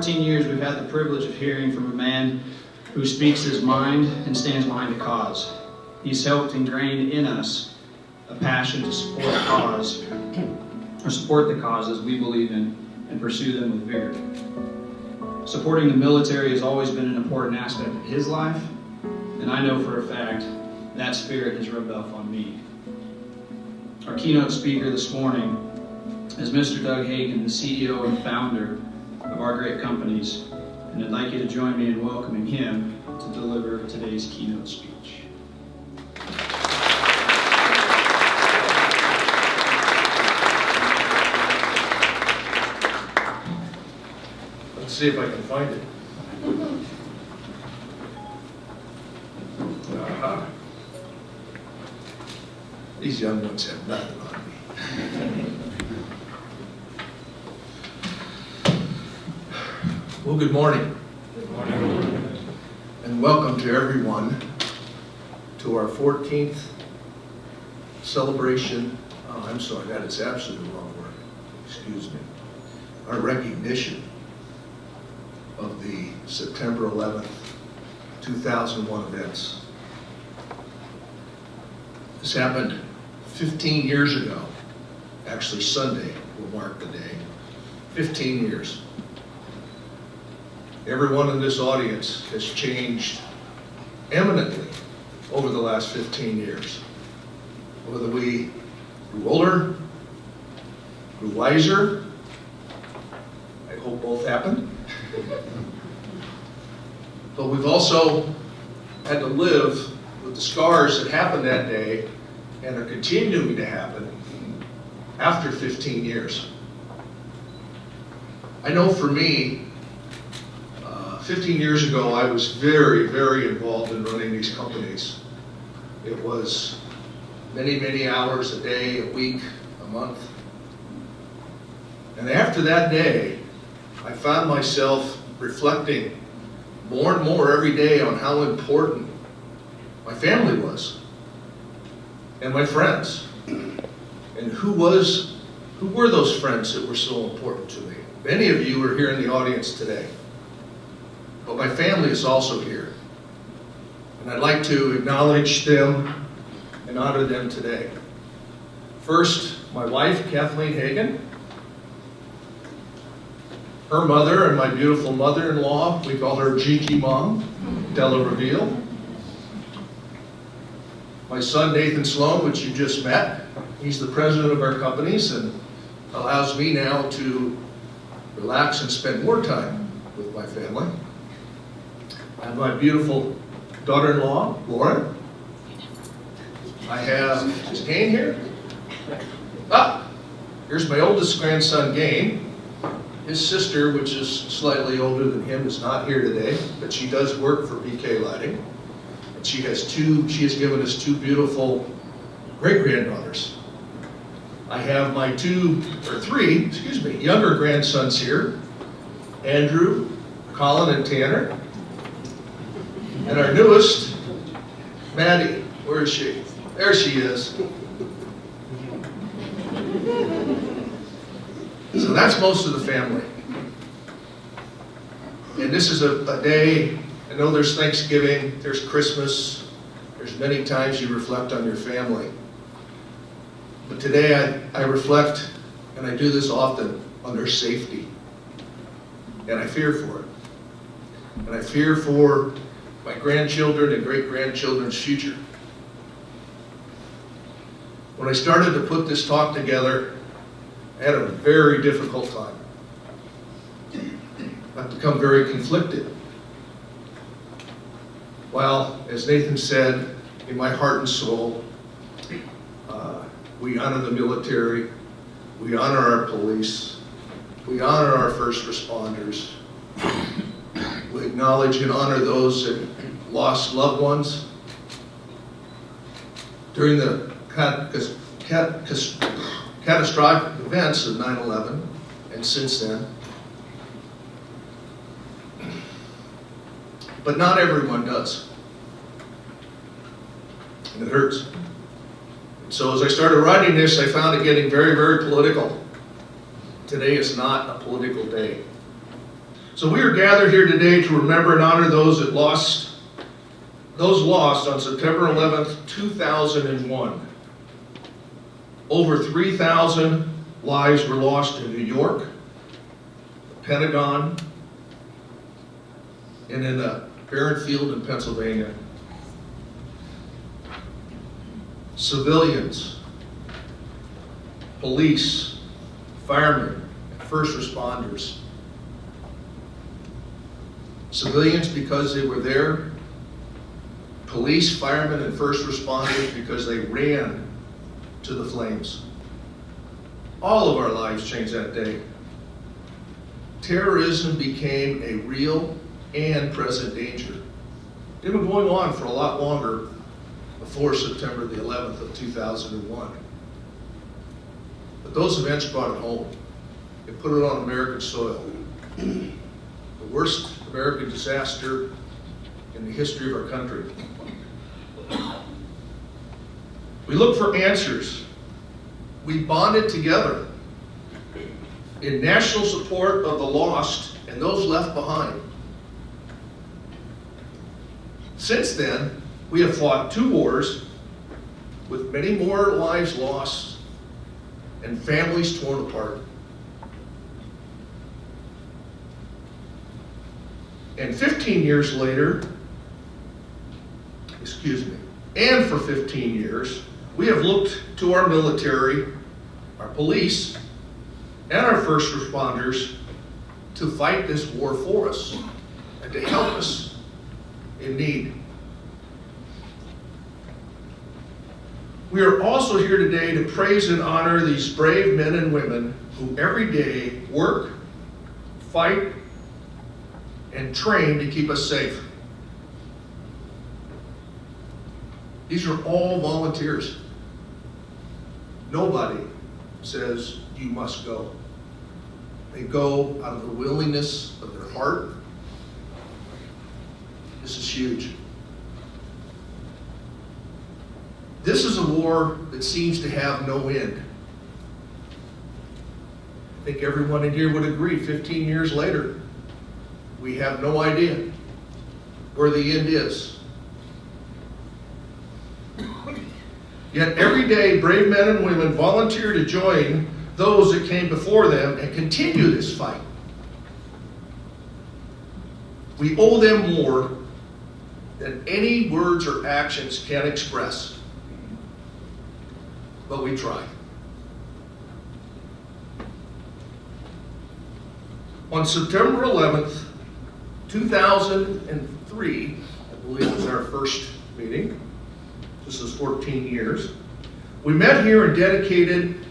14 years, we've had the privilege of hearing from a man who speaks his mind and stands behind a cause. He's helped ingrain in us a passion to support the causes we believe in and pursue them with vigor. Supporting the military has always been an important aspect of his life, and I know for a fact that spirit has rubbed off on me. Our keynote speaker this morning is Mr. Doug Hagen, the CEO and founder of our great companies, and I'd like you to join me in welcoming him to deliver today's keynote speech. Let's see if I can find it. These young ones have nothing on me. Well, good morning. Good morning. And welcome to everyone to our 14th celebration. Oh, I'm sorry, that is absolutely the wrong word. Excuse me. Our recognition of the September 11th, 2001 events. This happened 15 years ago. Actually, Sunday will mark the day. 15 years. Everyone in this audience has changed eminently over the last 15 years. Whether we grew older, grew wiser, I hope both happened. But we've also had to live with the scars that happened that day and are continuing to happen after 15 years. I know for me, 15 years ago, I was very, very involved in running these companies. It was many, many hours a day, a week, a month. And after that day, I found myself reflecting more and more every day on how important my family was, and my friends, and who were those friends that were so important to me. Many of you are here in the audience today, but my family is also here, and I'd like to acknowledge them and honor them today. First, my wife, Kathleen Hagen, her mother and my beautiful mother-in-law, we call her Gigi Mom, Della Reveal. My son, Nathan Sloan, which you just met, he's the president of our companies and allows me now to relax and spend more time with my family. I have my beautiful daughter-in-law, Lauren. I have, is Gain here? Here's my oldest grandson, Gain. His sister, which is slightly older than him, is not here today, but she does work for BK Lighting. And she has given us two beautiful great-granddaughters. I have my three younger grandsons here, Andrew, Colin, and Tanner. And our newest, Maddie, where is she? There she is. So that's most of the family. And this is a day, I know there's Thanksgiving, there's Christmas, there's many times you reflect on your family. But today I reflect, and I do this often, on their safety. And I fear for it. And I fear for my grandchildren and great-grandchildren's future. When I started to put this talk together, I had a very difficult time. I've become very conflicted. Well, as Nathan said, in my heart and soul, we honor the military, we honor our police, we honor our first responders, we acknowledge and honor those that lost loved ones during the catastrophic events of 9/11 and since then. But not everyone does. And it hurts. So as I started writing this, I found it getting very, very political. Today is not a political day. So we are gathered here today to remember and honor those lost on September 11th, 2001. Over 3,000 lives were lost in New York, the Pentagon, and in a barren field in Pennsylvania. Civilians, police, firemen, and first responders. Civilians because they were there, police, firemen, and first responders because they ran to the flames. All of our lives changed that day. Terrorism became a real and present danger. It had been going on for a lot longer before September the 11th of 2001. But those events brought it home. It put it on American soil. The worst American disaster in the history of our country. We looked for answers. We bonded together in national support of the lost and those left behind. Since then, we have fought 2 wars with many more lives lost and families torn apart. And 15 years later, and for 15 years, we have looked to our military, our police, and our first responders to fight this war for us and to help us in need. We are also here today to praise and honor these brave men and women who every day work, fight, and train to keep us safe. These are all volunteers. Nobody says you must go. They go out of the willingness of their heart. This is huge. This is a war that seems to have no end. I think everyone in here would agree, 15 years later, we have no idea where the end is. Yet every day, brave men and women volunteer to join those that came before them and continue this fight. We owe them more than any words or actions can express. But we try. On September 11th, 2003, I believe was our first meeting. This is 14 years. We met here and dedicated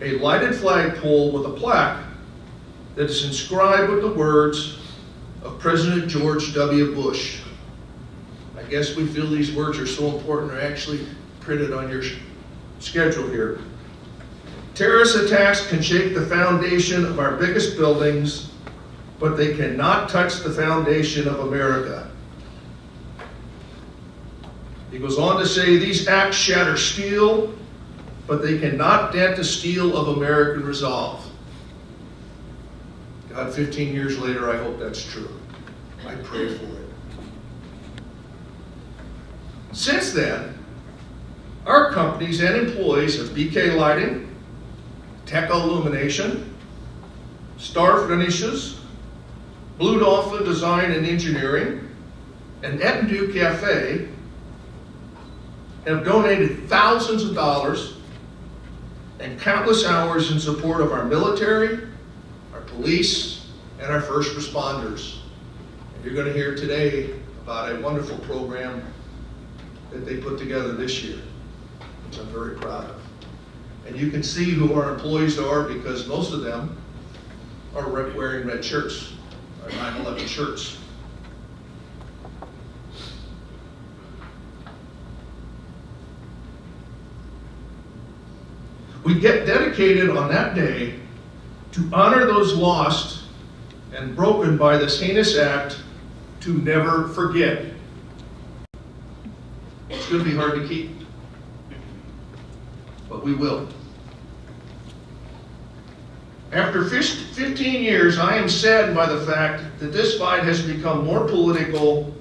a lighted flagpole with a plaque that is inscribed with the words of President George W. Bush. I guess we feel these words are so important they're actually printed on your schedule here. Terrorist attacks can shake the foundation of our biggest buildings, but they cannot touch the foundation of America. He goes on to say, these acts shatter steel, but they cannot dent the steel of American resolve. God, 15 years later, I hope that's true. I pray for it. Since then, our companies and employees of BK Lighting, TEKA Illumination, Star Finishes, Blue Dolphin Design and Engineering, and Ettendu Cafe have donated thousands of dollars and countless hours in support of our military, our police, and our first responders. And you're going to hear today about a wonderful program that they put together this year, which I'm very proud of. And you can see who our employees are because most of them are wearing red shirts, our 9/11 shirts. We get dedicated on that day to honor those lost and broken by this heinous act, to never forget. It's going to be hard to keep, but we will. After 15 years, I am saddened by the fact that this fight has become more political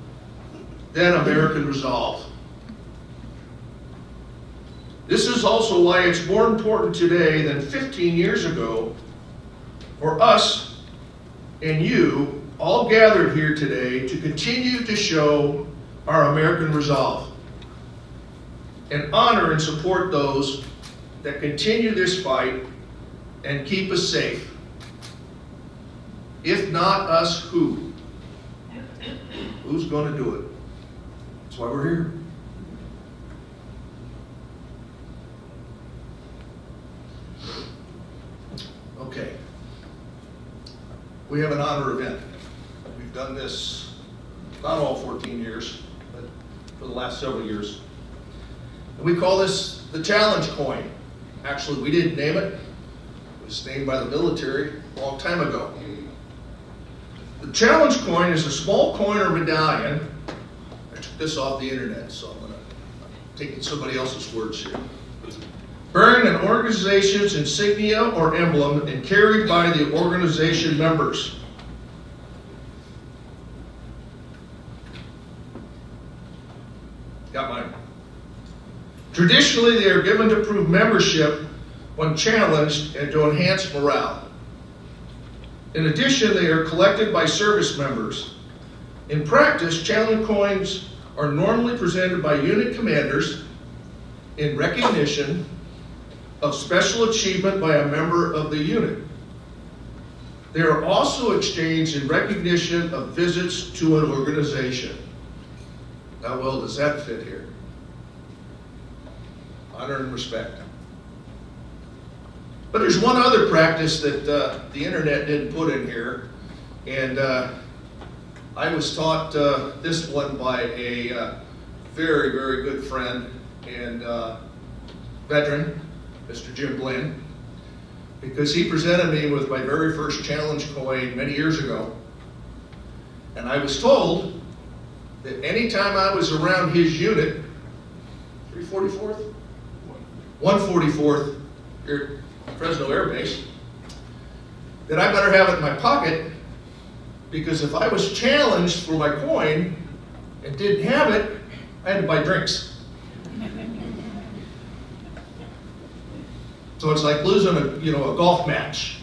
than American resolve. This is also why it's more important today than 15 years ago for us and you all gathered here today to continue to show our American resolve and honor and support those that continue this fight and keep us safe. If not us, who? Who's going to do it? That's why we're here. Okay. We have an honor event. We've done this not all 14 years, but for the last several years. And we call this the challenge coin. Actually, we didn't name it. It was named by the military a long time ago. The challenge coin is a small coin or medallion. I took this off the internet, so I'm taking somebody else's words here. Bearing an organization's insignia or emblem and carried by the organization members. Got mine. Traditionally, they are given to prove membership when challenged and to enhance morale. In addition, they are collected by service members. In practice, challenge coins are normally presented by unit commanders in recognition of special achievement by a member of the unit. They are also exchanged in recognition of visits to an organization. How well does that fit here? Honor and respect. But there's one other practice that the internet didn't put in here, and I was taught this one by a very, very good friend and veteran, Mr. Jim Blinn, because he presented me with my very first challenge coin many years ago. And I was told that anytime I was around his unit, 344th? 144th, here at Fresno Air Base, that I better have it in my pocket, because if I was challenged for my coin and didn't have it, I had to buy drinks. So it's like losing a golf match.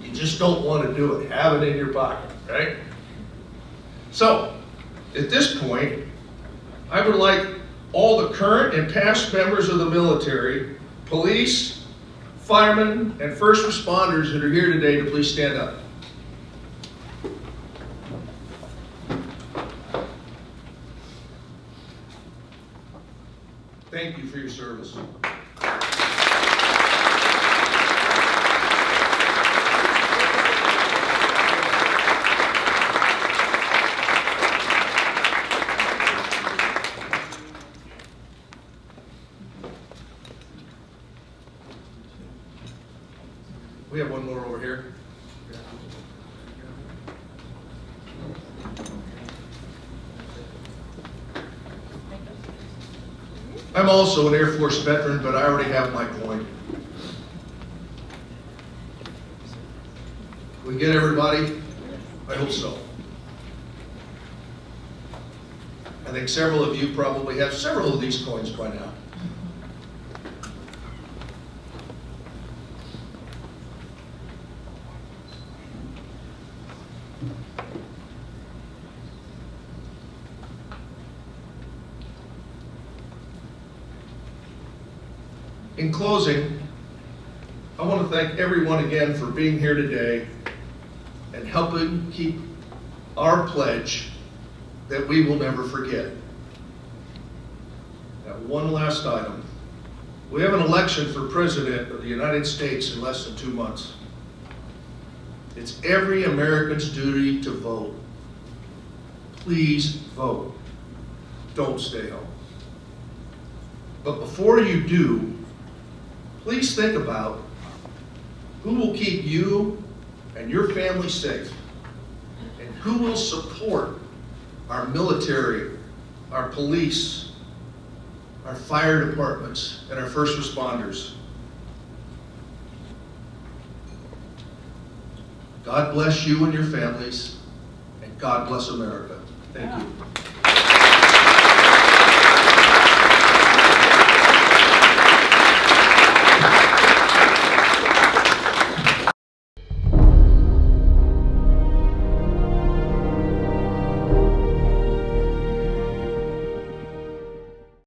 You just don't want to do it. Have it in your pocket, right? So at this point, I would like all the current and past members of the military, police, firemen, and first responders that are here today to please stand up. Thank you for your service. We have one more over here. I'm also an Air Force veteran, but I already have my coin. We get everybody? I hope so. I think several of you probably have several of these coins by now. In closing, I want to thank everyone again for being here today and helping keep our pledge that we will never forget. Now, one last item. We have an election for President of the United States in less than 2 months. It's every American's duty to vote. Please vote. Don't stay home. But before you do, please think about who will keep you and your family safe, and who will support our military, our police, our fire departments, and our first responders. God bless you and your families, and God bless America. Thank you.